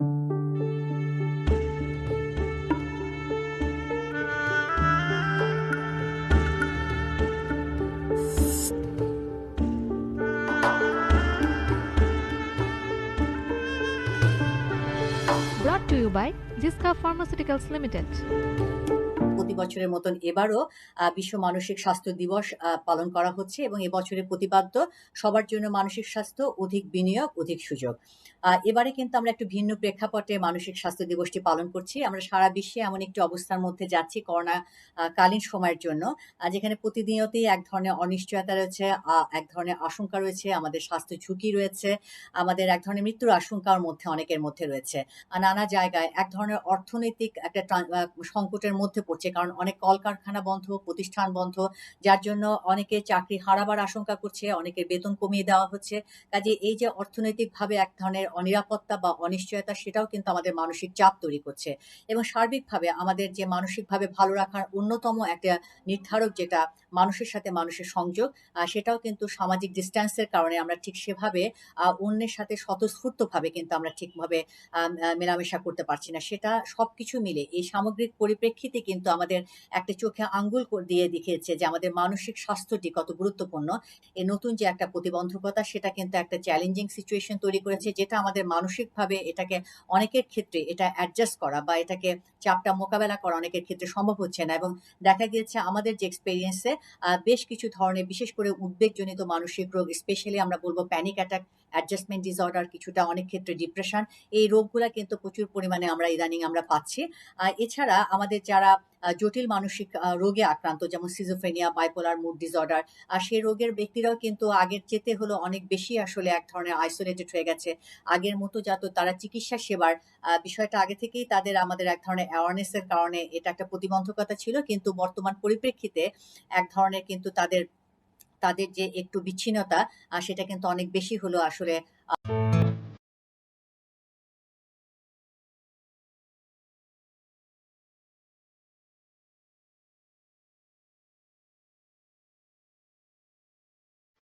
Brought to you by Jiska Pharmaceuticals Limited. প্রতি বছরের মতন এবারও বিশ্ব মানসিক স্বাস্থ্য দিবস পালন করা হচ্ছে এবং এবছরের প্রতিপাদ্য সবার জন্য মানসিক স্বাস্থ্য, অধিক বিনিয়োগ, অধিক সুযোগ। এবারে কিন্তু আমরা একটু ভিন্ন প্রেক্ষাপটে মানসিক স্বাস্থ্য দিবসটি পালন করছি। আমরা সারা বিশ্বে এমন একটি অবস্থার মধ্যে যাচ্ছি করোনা কালীন সময়ের জন্য, যেখানে প্রতিনিয়তই এক ধরনের অনিশ্চয়তা রয়েছে, এক ধরনের আশঙ্কা রয়েছে, আমাদের স্বাস্থ্য ঝুঁকি রয়েছে, আমাদের এক ধরনের মৃত্যুর আশঙ্কার মধ্যে অনেকের মধ্যে রয়েছে। নানা জায়গায় এক ধরনের অর্থনৈতিক একটা সংকটের মধ্যে পড়ছে, কারণ অনেক কলকারখানা বন্ধ, প্রতিষ্ঠান বন্ধ, যার জন্য অনেকে চাকরি হারাবার আশঙ্কা করছে, অনেকের বেতন কমিয়ে দেওয়া হচ্ছে। কাজে এই যে অর্থনৈতিকভাবে এক ধরনের অনিরাপত্তা বা অনিশ্চয়তা, সেটাও কিন্তু আমাদের মানসিক চাপ তৈরি করছে। এবং সার্বিকভাবে আমাদের যে মানসিকভাবে ভালো রাখার অন্যতম একটা নির্ধারক, যেটা মানুষের সাথে মানুষের সংযোগ, সেটাও কিন্তু সামাজিক ডিস্ট্যান্সের কারণে আমরা ঠিক সেভাবে অন্যের সাথে স্বতঃস্ফূর্তভাবে কিন্তু আমরা ঠিকভাবে মেলামেশা করতে পারছি না। সেটা সবকিছু মিলে এই সামগ্রিক পরিপ্রেক্ষিতে কিন্তু আমাদের একটা চোখে আঙ্গুল দিয়ে দেখিয়েছে যে আমাদের মানসিক স্বাস্থ্যটি কত গুরুত্বপূর্ণ। এই নতুন যে একটা প্রতিবন্ধকতা, সেটা কিন্তু একটা চ্যালেঞ্জিং সিচুয়েশন তৈরি করেছে, যেটা আমাদের মানসিকভাবে এটাকে অনেকের ক্ষেত্রে এটা অ্যাডজাস্ট করা বা এটাকে চাপটা মোকাবেলা করা অনেকের ক্ষেত্রে সম্ভব হচ্ছে না। এবং দেখা গিয়েছে আমাদের যে এক্সপেরিয়েন্সে বেশ কিছু ধরনের, বিশেষ করে উদ্বেগজনিত মানসিক রোগ, স্পেশালি আমরা বলবো প্যানিক অ্যাটাক, অ্যাডজাস্টমেন্ট ডিসঅর্ডার, কিছুটা অনেক ক্ষেত্রে ডিপ্রেশন, এই রোগগুলা কিন্তু প্রচুর পরিমাণে আমরা ইদানিং আমরা পাচ্ছি। এছাড়া আমাদের যারা জটিল মানসিক রোগে আক্রান্ত, যেমন সিজোফ্রেনিয়া, বাইপোলার মুড ডিসঅর্ডার, সেই রোগের ব্যক্তিরাও কিন্তু আগের চেয়ে হলো অনেক বেশি আসলে এক ধরনের আইসোলেটেড হয়ে গেছে। আগের মতো যাতে তারা চিকিৎসা সেবার বিষয়টা আগে থেকেই তাদের আমাদের এক ধরনের অ্যাওয়ারনেসের কারণে এটা একটা প্রতিবন্ধকতা ছিল, কিন্তু বর্তমান পরিপ্রেক্ষিতে এক ধরনের কিন্তু তাদের তাদের যে একটু বিচ্ছিন্নতা, সেটা কিন্তু অনেক বেশি হলো আসলে